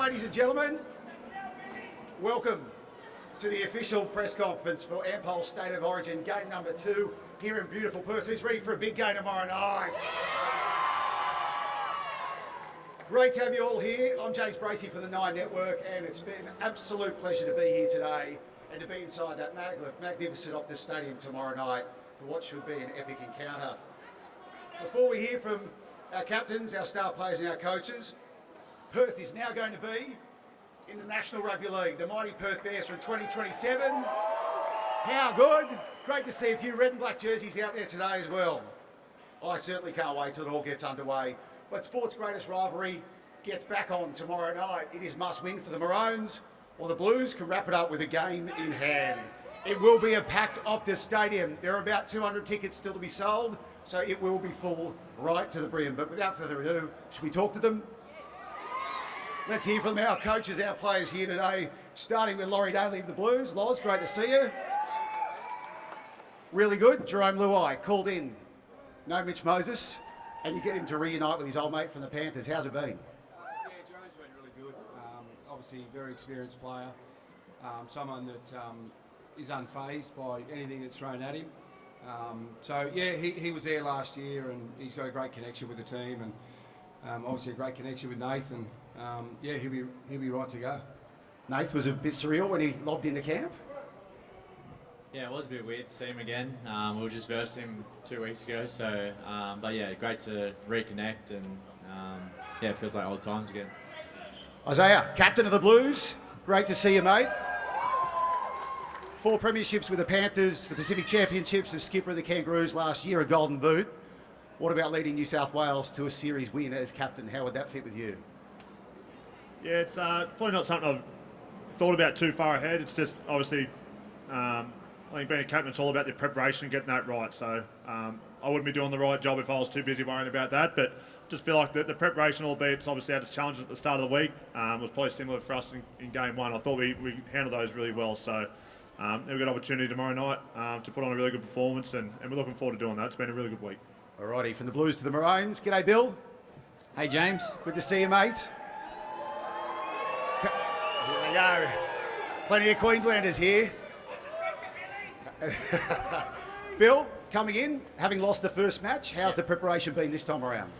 ladies and gentlemen. Welcome to the official press conference for Ampol State of Origin game number 2 here in beautiful Perth. Who's ready for a big game tomorrow night? Great to have you all here. I'm James Bracey for the Nine Network, and it's been an absolute pleasure to be here today and to be inside that magnificent Optus Stadium tomorrow night for what should be an epic encounter. Before we hear from our captains, our star players and our coaches, Perth is now going to be in the National Rugby League, the mighty Perth Bears from 2027. How good. Great to see a few red and black jerseys out there today as well. I certainly can't wait till it all gets underway. But sport's greatest rivalry gets back on tomorrow night. It is must win for the Maroons, or the Blues can wrap it up with a game in hand. It will be a packed Optus Stadium. There are about 200 tickets still to be sold, so it will be full right to the brim. But without further ado, should we talk to them? Let's hear from our coaches, our players here today, starting with Laurie Daly of the Blues. Loz, great to see you. Really good. Jerome Luai called in. No Mitch Moses, and you get him to reunite with his old mate from the Panthers. How's it been? Yeah, Jerome's been really good. Obviously, very experienced player. Someone that is unfazed by anything that's thrown at him. So yeah, he was there last year, and he's got a great connection with the team, and obviously a great connection with Nathan. Yeah, he'll be right to go. Nath was a bit surreal when he logged into camp. Yeah, it was a bit weird to see him again. We were just versed him 2 weeks ago, so but yeah, great to reconnect, and yeah, it feels like old times again. Isaiah, captain of the Blues, great to see you, mate. 4 premierships with the Panthers, the Pacific Championships as skipper of the Kangaroos last year, a golden boot. What about leading New South Wales to a series win as captain? How would that fit with you? Yeah, it's probably not something I've thought about too far ahead. It's just obviously, I think being a captain, it's all about the preparation and getting that right. So I wouldn't be doing the right job if I was too busy worrying about that. But just feel like the preparation, albeit it's obviously had its challenges at the start of the week, was probably similar for us in game 1. I thought we handled those really well. So we've got an opportunity tomorrow night to put on a really good performance, and we're looking forward to doing that. It's been a really good week. Alrighty, from the Blues to the Maroons. G'day, Bill. Hey, James. Good to see you, mate. Here we go. Plenty of Queenslanders here. Bill, coming in, having lost the first match, how's the preparation been this time around?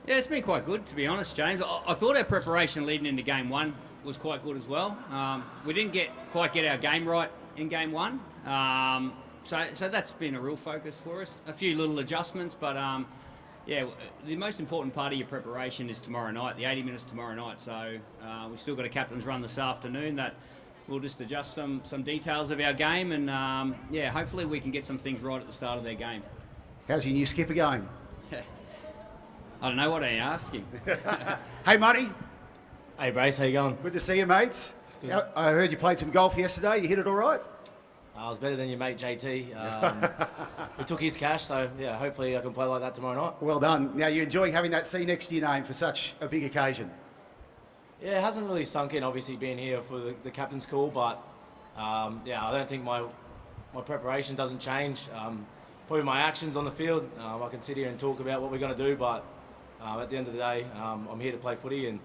Yeah, it's been quite good, to be honest, James. I thought our preparation leading into game 1 was quite good as well. We didn't quite get our game right in game 1. So that's been a real focus for us. A few little adjustments, but yeah, the most important part of your preparation is tomorrow night, the 80 minutes tomorrow night. So we've still got a captain's run this afternoon that we'll just adjust some details of our game, and yeah, hopefully we can get some things right at the start of their game. How's your new skipper going? I don't know what I'm asking. Hey, Money. Hey, Brace, how you going? Good to see you, mates. I heard you played some golf yesterday. You hit it all right? I was better than your mate JT. He took his cash, so yeah, hopefully I can play like that tomorrow night. Well done. Now, you're enjoying having that C next to your name for such a big occasion? Yeah, it hasn't really sunk in, obviously, being here for the captain's call, but yeah, I don't think my preparation doesn't change. Probably my actions on the field. I can sit here and talk about what we're going to do, but at the end of the day, I'm here to play footy and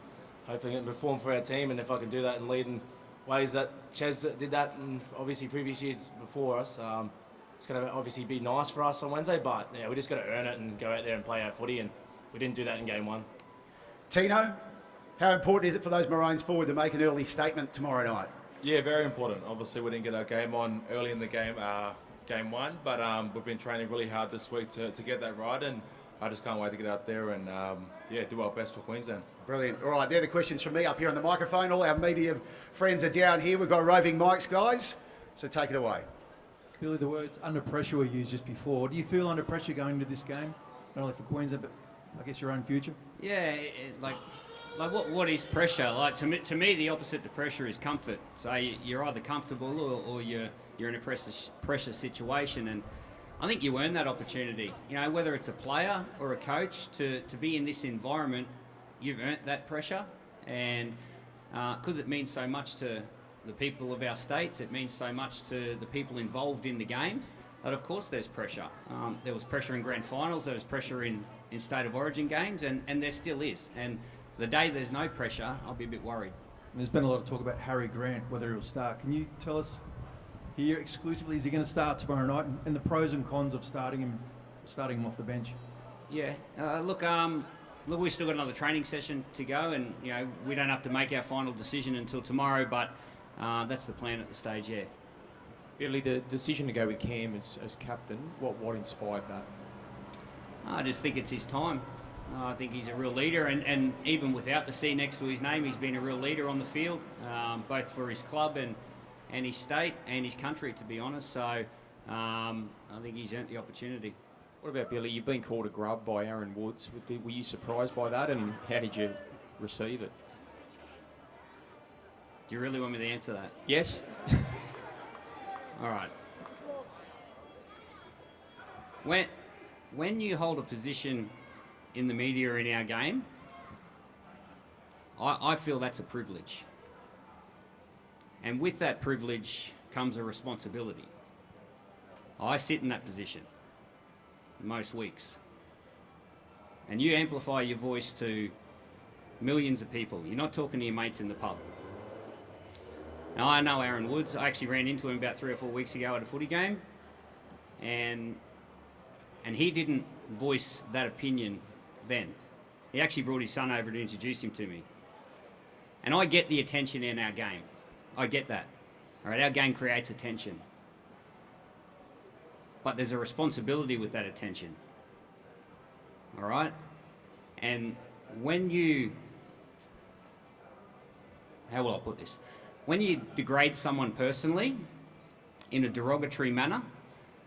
hopefully perform for our team, and if I can do that and lead in ways that Ches did that in obviously previous years before us, it's going to obviously be nice for us on Wednesday, but yeah, we just got to earn it and go out there and play our footy, and we didn't do that in game 1. Tino, how important is it for those Maroons forward to make an early statement tomorrow night? Yeah, very important. Obviously, we didn't get our game on early in the game, game 1, but we've been training really hard this week to get that right, and I just can't wait to get out there and yeah, do our best for Queensland. Brilliant. All right, they're the questions from me up here on the microphone. All our media friends are down here. We've got roving mics, guys, so take it away. Billy, the words under pressure were used just before. Do you feel under pressure going into this game, not only for Queensland, but I guess your own future? Yeah, like what is pressure? Like to me, the opposite to pressure is comfort. So you're either comfortable or you're in a pressure situation, and I think you earn that opportunity. You know, whether it's a player or a coach, to be in this environment, you've earned that pressure, and because it means so much to the people of our states, it means so much to the people involved in the game, that of course there's pressure. There was pressure in grand finals, there was pressure in State of Origin games, and there still is. And the day there's no pressure, I'll be a bit worried. there's been a lot of talk about Harry Grant, whether he'll start. Can you tell us here exclusively, is he going to start tomorrow night, and the pros and cons of starting him off the bench? Yeah. Look, we've still got another training session to go, and we don't have to make our final decision until tomorrow. But that's the plan at the stage. Yeah. Billy, the decision to go with Cam as captain, what inspired that? I just think it's his time. I think he's a real leader, and even without the C next to his name, he's been a real leader on the field, both for his club and his state and his country, to be honest. So I think he's earned the opportunity. What about Billy? You've been called a grub by Aaron Woods. Were you surprised by that, and how did you receive it? Do you really want me to answer that? Yes. All right. When you hold a position in the media in our game, I feel that's a privilege. And with that privilege comes a responsibility. I sit in that position most weeks. And you amplify your voice to millions of people. You're not talking to your mates in the pub. Now, I know Aaron Woods. I actually ran into him about 3 or 4 weeks ago at a footy game. And he didn't voice that opinion then. He actually brought his son over to introduce him to me. And I get the attention in our game. I get that. All right, our game creates attention. But there's a responsibility with that attention. All right? And when you... How will I put this? When you degrade someone personally in a derogatory manner,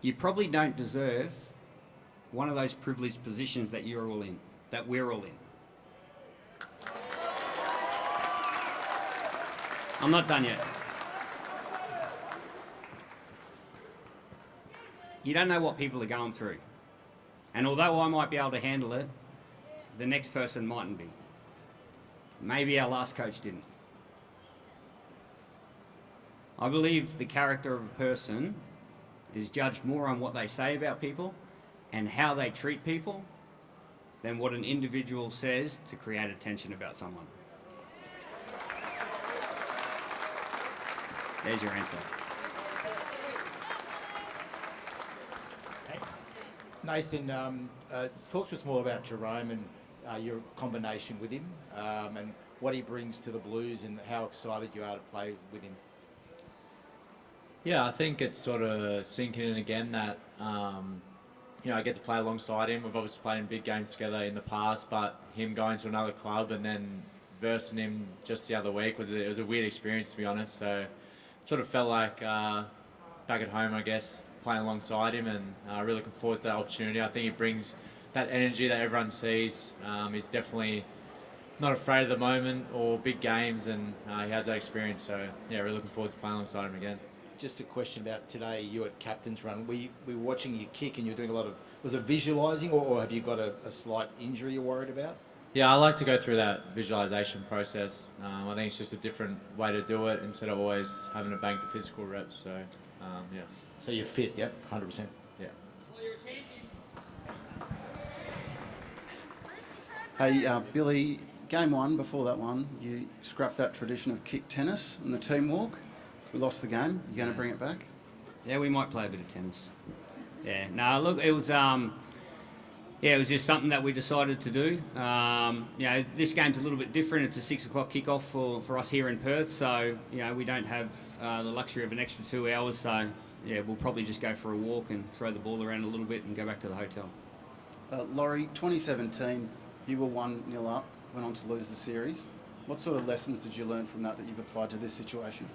you probably don't deserve one of those privileged positions that you're all in, that we're all in. I'm not done yet. You don't know what people are going through. And although I might be able to handle it, the next person mightn't be. Maybe our last coach didn't. I believe the character of a person is judged more on what they say about people and how they treat people than what an individual says to create attention about someone. There's your answer. Nathan, talk to us more about Jerome and your combination with him and what he brings to the Blues and how excited you are to play with him. Yeah, I think it's sort of sinking in again that, I get to play alongside him. We've obviously played in big games together in the past, but him going to another club and then versing him just the other week was a weird experience, to be honest. So it sort of felt like back at home, I guess, playing alongside him, and really looking forward to that opportunity. I think he brings that energy that everyone sees. He's definitely not afraid of the moment or big games, and he has that experience. So yeah, really looking forward to playing alongside him again. Just a question about today, you at captain's run. We were watching you kick and you're doing a lot of, was it visualising or have you got a slight injury you're worried about? Yeah, I like to go through that visualisation process. I think it's just a different way to do it instead of always having to bank the physical reps. So, yeah. So you're fit, yep, 100%. Yeah. Hey, Billy, game one, before that one, you scrapped that tradition of kick tennis and the team walk. We lost the game. You going to bring it back? Yeah, we might play a bit of tennis. Yeah, no, look, it was it was just something that we decided to do. This game's a little bit different. It's a 6 o'clock kickoff for us here in Perth, so we don't have the luxury of an extra 2 hours. So yeah, we'll probably just go for a walk and throw the ball around a little bit and go back to the hotel. Laurie, 2017, you were 1-0 up, went on to lose the series. What sort of lessons did you learn from that you've applied to this situation?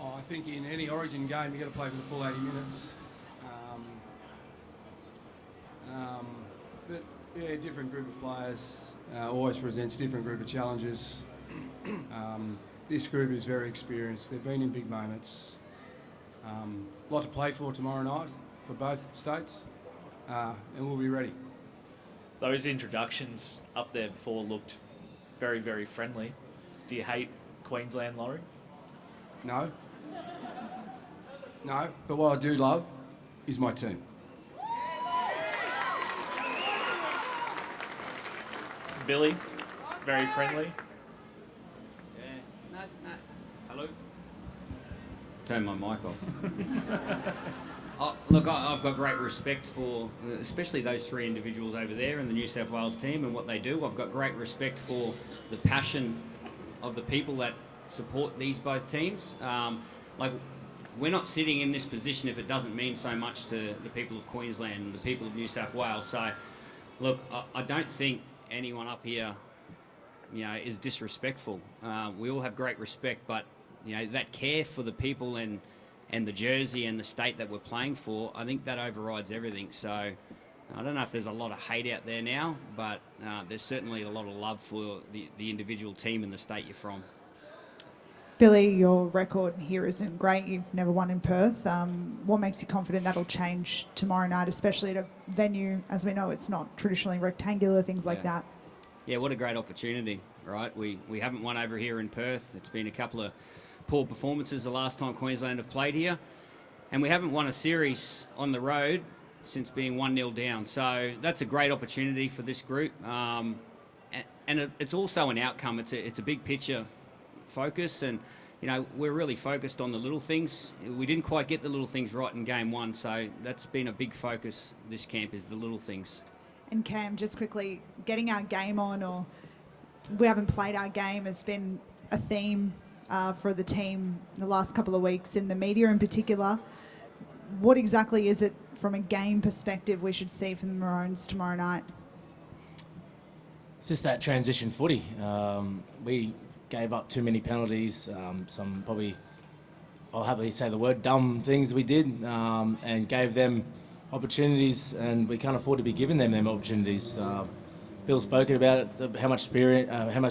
I think in any Origin game, you've got to play for the full 80 minutes. But yeah, different group of players always presents different group of challenges. This group is very experienced. They've been in big moments. A lot to play for tomorrow night for both states, and we'll be ready. Those introductions up there before looked very, very friendly. Do you hate Queensland, Laurie? No. No, but what I do love is my team. Billy, very friendly. Yeah. No. Hello. Turn my mic off. Look, I've got great respect for, especially those three individuals over there in the New South Wales team and what they do. I've got great respect for the passion of the people that support these both teams. We're not sitting in this position if it doesn't mean so much to the people of Queensland and the people of New South Wales. So, look, I don't think anyone up here, is disrespectful. We all have great respect, but that care for the people and the jersey and the state that we're playing for, I think that overrides everything. So I don't know if there's a lot of hate out there now, but there's certainly a lot of love for the individual team and the state you're from. Billy, your record here isn't great. You've never won in Perth. What makes you confident that'll change tomorrow night, especially at a venue, as we know, it's not traditionally rectangular, things like that? Yeah, what a great opportunity, right? We haven't won over here in Perth. It's been a couple of poor performances the last time Queensland have played here. And we haven't won a series on the road since being 1-0 down. So that's a great opportunity for this group. And it's also an outcome. It's a big picture focus, and we're really focused on the little things. We didn't quite get the little things right in game one, so that's been a big focus this camp, is the little things. And Cam, just quickly, getting our game on, or we haven't played our game, has been a theme for the team the last couple of weeks, in the media in particular. What exactly is it from a game perspective we should see from the Maroons tomorrow night? It's just that transition footy. We gave up too many penalties, some probably, I'll happily say the word, dumb things we did, and gave them opportunities, and we can't afford to be giving them opportunities. Bill's spoken about it, how much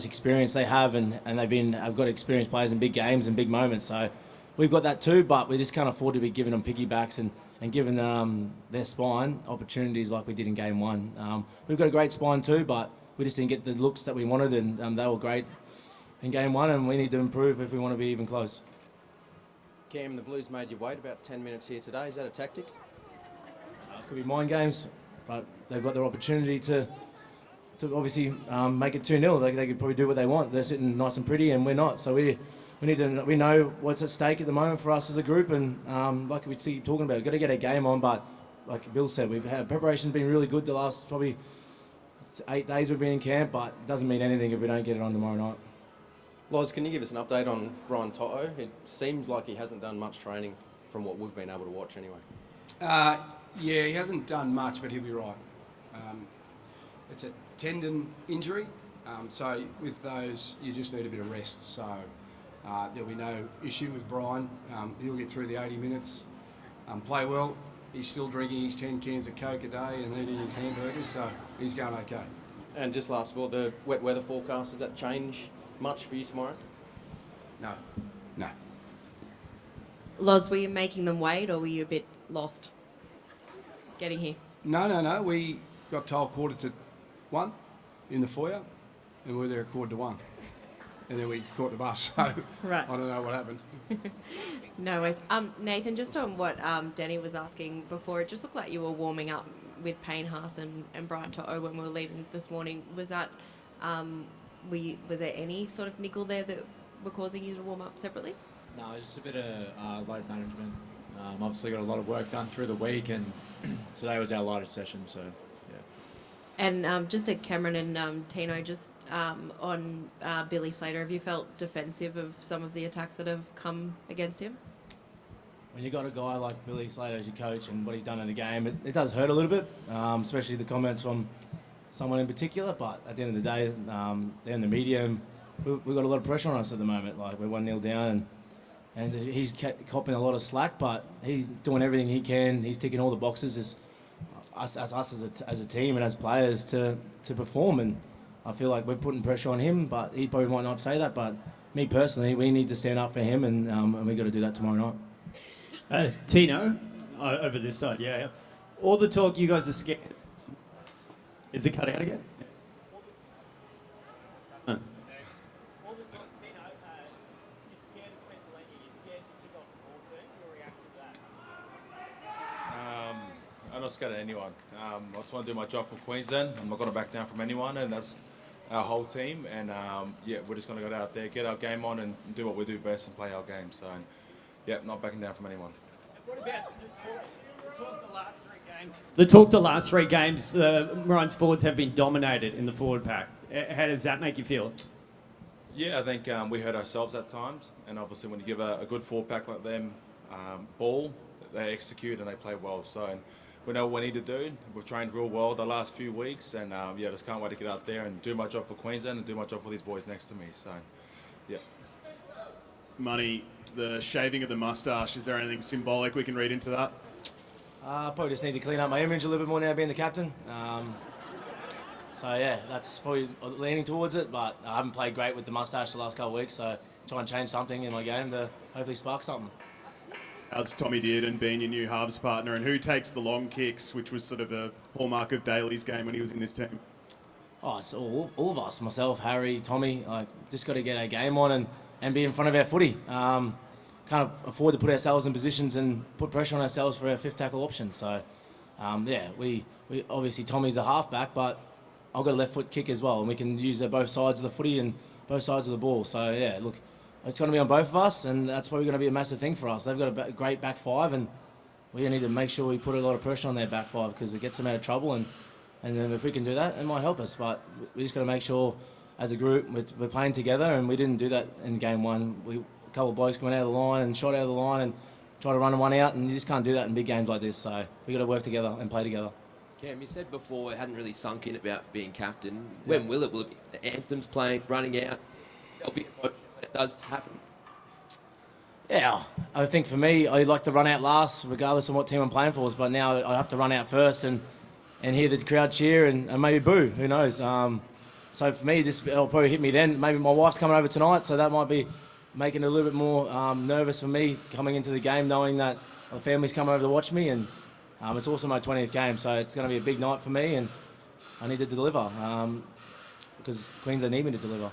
experience they have, and I've got experienced players in big games and big moments. So we've got that too, but we just can't afford to be giving them piggybacks and giving their spine opportunities like we did in game one. We've got a great spine too, but we just didn't get the looks that we wanted, and they were great in game one, and we need to improve if we want to be even close. Cam, the Blues made you wait about 10 minutes here today. Is that a tactic? Could be mind games, but they've got their opportunity to obviously make it 2-0. They could probably do what they want. They're sitting nice and pretty, and we're not. So we know what's at stake at the moment for us as a group, and like we keep talking about, we've got to get a game on. But like Bill said, preparation's been really good the last probably 8 days we've been in camp, but it doesn't mean anything if we don't get it on tomorrow night. Loz, can you give us an update on Brian Toto? It seems like he hasn't done much training from what we've been able to watch anyway. Yeah, he hasn't done much, but he'll be right. It's a tendon injury, so with those, you just need a bit of rest. So there'll be no issue with Brian. He'll get through the 80 minutes, play well. He's still drinking his 10 cans of Coke a day and eating his hamburgers, so he's going okay. And just last of all, the wet weather forecast, does that change much for you tomorrow? No. Loz, were you making them wait, or were you a bit lost getting here? No. We got told 1:45 in the foyer, and we were there at 1:45. And then we caught the bus, so right. I don't know what happened. No worries. Nathan, just on what Danny was asking before, it just looked like you were warming up with Payne Haas and Brian Toto when we were leaving this morning. Was that... was there any sort of nickel there that were causing you to warm up separately? No, it's just a bit of load management. Obviously got a lot of work done through the week, and today was our lightest session, so yeah. And just to Cameron and Tino, just on Billy Slater, have you felt defensive of some of the attacks that have come against him? When you got a guy like Billy Slater as your coach and what he's done in the game, it does hurt a little bit, especially the comments from someone in particular, but at the end of the day, they're in the media, and we've got a lot of pressure on us at the moment. Like, we're 1-0 down, and he's copping a lot of slack, but he's doing everything he can. He's ticking all the boxes as a team and as players to perform, and I feel like we're putting pressure on him, but he probably might not say that, but me personally, we need to stand up for him, and we've got to do that tomorrow night. Tino, over this side, yeah. All the talk, you guys are scared. Is it cut out again? All the talk, Tino, you're scared of Spencer Lenny, you're scared to kick off the ball turn. Your reaction to that? I'm not scared of anyone. I just want to do my job for Queensland. I'm not going to back down from anyone, and that's our whole team, and we're just going to go out there, get our game on, and do what we do best and play our game. So, not backing down from anyone. What about the talk the last 3 games? The talk the last 3 games, the Maroons forwards have been dominated in the forward pack. How does that make you feel? Yeah, I think we hurt ourselves at times, and obviously when you give a good forward pack like them ball, they execute and they play well. So we know what we need to do. We've trained real well the last few weeks, and just can't wait to get out there and do my job for Queensland and do my job for these boys next to me. So, yeah. Money, the shaving of the moustache, is there anything symbolic we can read into that? Probably just need to clean up my image a little bit more now being the captain. That's probably leaning towards it, but I haven't played great with the moustache the last couple of weeks, so try and change something in my game to hopefully spark something. How's Tommy Dearden being your new halves partner, and who takes the long kicks, which was sort of a hallmark of Daly's game when he was in this team? Oh, it's all of us, myself, Harry, Tommy. Just got to get our game on and be in front of our footy. Can't afford to put ourselves in positions and put pressure on ourselves for our 5th tackle option. So, we obviously Tommy's a halfback, but I've got a left foot kick as well, and we can use both sides of the footy and both sides of the ball. So it's going to be on both of us, and that's probably going to be a massive thing for us. They've got a great back 5, and we need to make sure we put a lot of pressure on their back 5 because it gets them out of trouble. And then if we can do that, it might help us. But we just got to make sure, as a group, we're playing together, and we didn't do that in game 1. A couple of blokes went out of the line and shot out of the line and tried to run one out, and you just can't do that in big games like this. So we got to work together and play together. Cam, you said before it hadn't really sunk in about being captain. When will it? Will it be the anthems playing, running out? There'll be when it does happen. Yeah, I think for me, I like to run out last, regardless of what team I'm playing for. But now I have to run out first and hear the crowd cheer and maybe boo. Who knows? So for me, it'll probably hit me then. Maybe my wife's coming over tonight, so that might be making it a little bit more nervous for me coming into the game, knowing that the family's coming over to watch me. And it's also my 20th game, so it's going to be a big night for me, and I need to deliver because Queensland need me to deliver.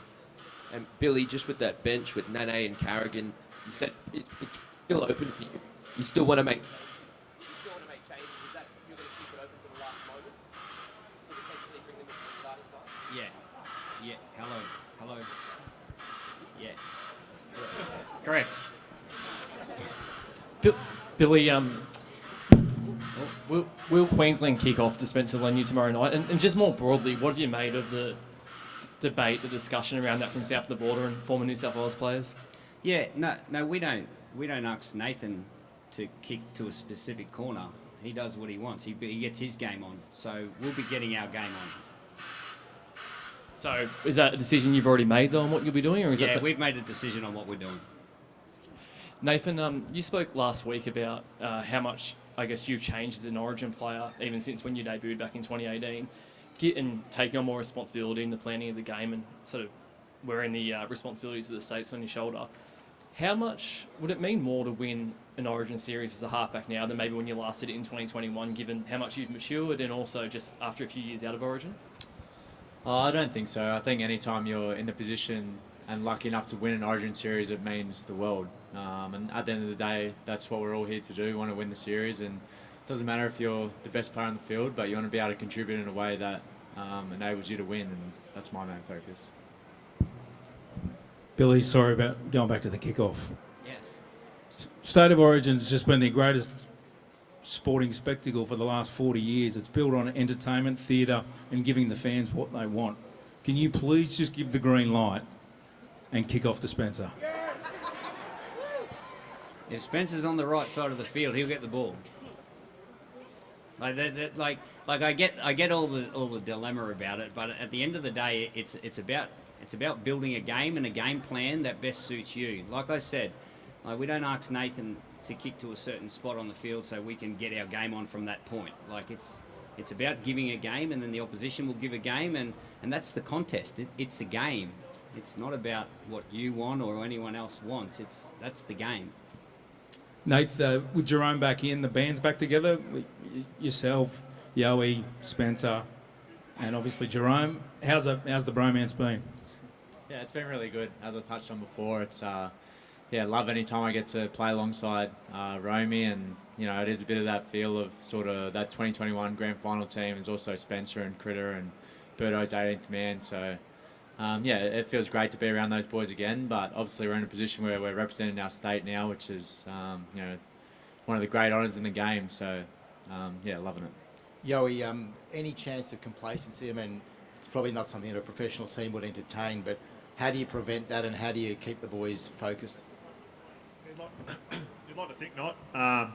And Billy, just with that bench with Nene and Carrigan, you said it's still open for you. You still want to make changes. Is that you're going to keep it open to the last moment to potentially bring them into the starting side? Yeah. Hello. Yeah. Correct. Billy, will Queensland kick off Spencer Leniu tomorrow night? And just more broadly, what have you made of the debate, the discussion around that from south of the border and former New South Wales players? Yeah, no, we don't ask Nathan to kick to a specific corner. He does what he wants. He gets his game on. So we'll be getting our game on. So is that a decision you've already made though on what you'll be doing, or is that we've made a decision on what we're doing. Nathan, you spoke last week about how much I guess you've changed as an Origin player even since when you debuted back in 2018, and taking on more responsibility in the planning of the game and sort of wearing the responsibilities of the states on your shoulder. How much would it mean more to win an Origin series as a halfback now than maybe when you last did it in 2021, given how much you've matured and also just after a few years out of Origin? I don't think so. I think anytime you're in the position and lucky enough to win an Origin series, it means the world. And at the end of the day, that's what we're all here to do. We want to win the series, and it doesn't matter if you're the best player on the field, but you want to be able to contribute in a way that enables you to win, and that's my main focus. Billy, sorry about going back to the kickoff. Yes. State of Origin's just been the greatest sporting spectacle for the last 40 years. It's built on entertainment, theatre, and giving the fans what they want. Can you please just give the green light and kick off to Spencer? If Spencer's on the right side of the field, he'll get the ball. Like I get all the dilemma about it, but at the end of the day, it's about building a game and a game plan that best suits you. Like I said, we don't ask Nathan to kick to a certain spot on the field so we can get our game on from that point. Like it's about giving a game, and then the opposition will give a game, and that's the contest. It's a game. It's not about what you want or anyone else wants. That's the game. Nate, with Jerome back in, the band's back together, yourself, Yowie, Spencer, and obviously Jerome. How's the bromance been? Yeah, it's been really good. As I touched on before, it's love any time I get to play alongside Romy, and it is a bit of that feel of sort of that 2021 grand final team. There's also Spencer and Critter and Birdo's 18th man, so yeah, it feels great to be around those boys again. But obviously, we're in a position where we're representing our state now, which is one of the great honours in the game. So, yeah, loving it. Yoey, any chance of complacency? I mean, it's probably not something that a professional team would entertain, but how do you prevent that and how do you keep the boys focused? You'd like to think not. I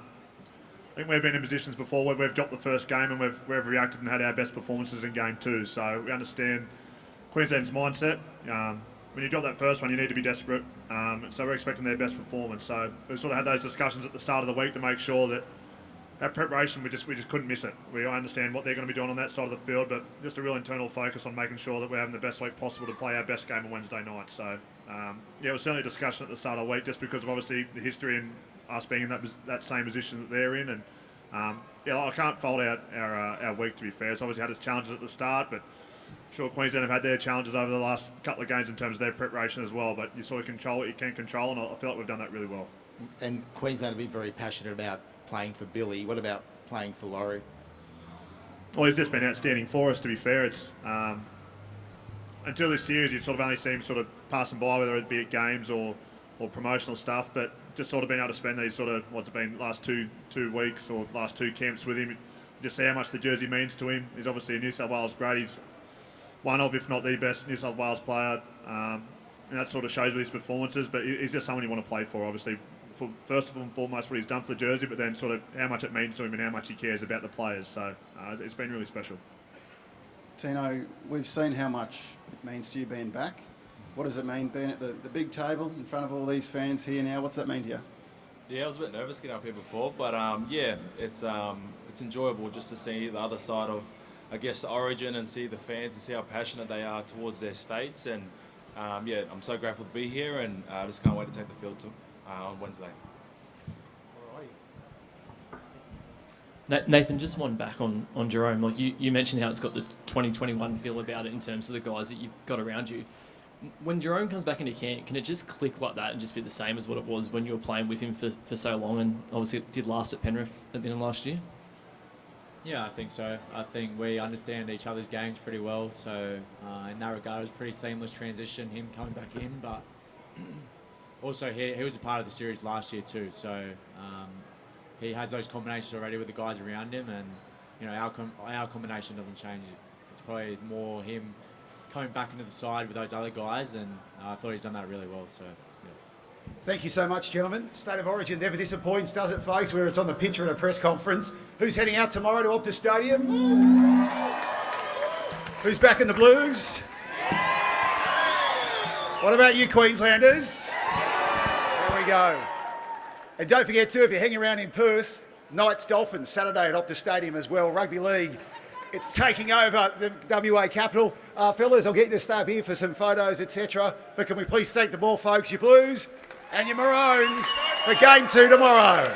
think we've been in positions before where we've dropped the first game and we've reacted and had our best performances in game 2. So we understand Queensland's mindset. When you drop that first one, you need to be desperate. So we're expecting their best performance. So we sort of had those discussions at the start of the week to make sure that that preparation, we just couldn't miss it. We understand what they're going to be doing on that side of the field, but just a real internal focus on making sure that we're having the best week possible to play our best game on Wednesday night. So, yeah, it was certainly a discussion at the start of the week just because of obviously the history and us being in that same position that they're in. And, yeah, I can't fault our week, to be fair. It's obviously had its challenges at the start, but sure, Queensland have had their challenges over the last couple of games in terms of their preparation as well, but you sort of control what you can control, and I feel like we've done that really well. And Queensland have been very passionate about playing for Billy. What about playing for Laurie? Well, he's just been outstanding for us, to be fair. It's until this series, you'd sort of only seen him sort of passing by, whether it be at games or promotional stuff, but just sort of being able to spend these sort of, what's it been, last two weeks or last 2 camps with him, just see how much the jersey means to him. He's obviously a New South Wales great. He's one of, if not the best, New South Wales player, and that sort of shows with his performances, but he's just someone you want to play for, obviously. For first and foremost what he's done for the jersey, but then sort of how much it means to him and how much he cares about the players. So it's been really special. Tino, we've seen how much it means to you being back. What does it mean being at the big table in front of all these fans here now? What's that mean to you? Yeah, I was a bit nervous getting up here before, but yeah, it's enjoyable just to see the other side of, I guess, the origin and see the fans and see how passionate they are towards their states. And yeah, I'm so grateful to be here, and I just can't wait to take the field on Wednesday. Nathan, just one back on Jerome. Like you mentioned how it's got the 2021 feel about it in terms of the guys that you've got around you. When Jerome comes back into camp, can it just click like that and just be the same as what it was when you were playing with him for so long, and obviously it did last at Penrith at the end of last year? Yeah, I think so. I think we understand each other's games pretty well. So in that regard, it was a pretty seamless transition, him coming back in. But also, he was a part of the series last year too. So he has those combinations already with the guys around him, and you know our combination doesn't change. It's probably more him coming back into the side with those other guys, and I thought he's done that really well. So. Thank you so much, gentlemen. State of Origin never disappoints, does it, folks? Whether it's on the pitch or at a press conference. Who's heading out tomorrow to Optus Stadium? Who's back in the Blues? What about you, Queenslanders? There we go. And don't forget too, if you're hanging around in Perth, Knights Dolphins Saturday at Optus Stadium as well. Rugby League, it's taking over the WA capital. Fellas, I'll get you to stay up here for some photos, etc. But can we please thank the ball, folks, your Blues and your Maroons for Game 2 tomorrow.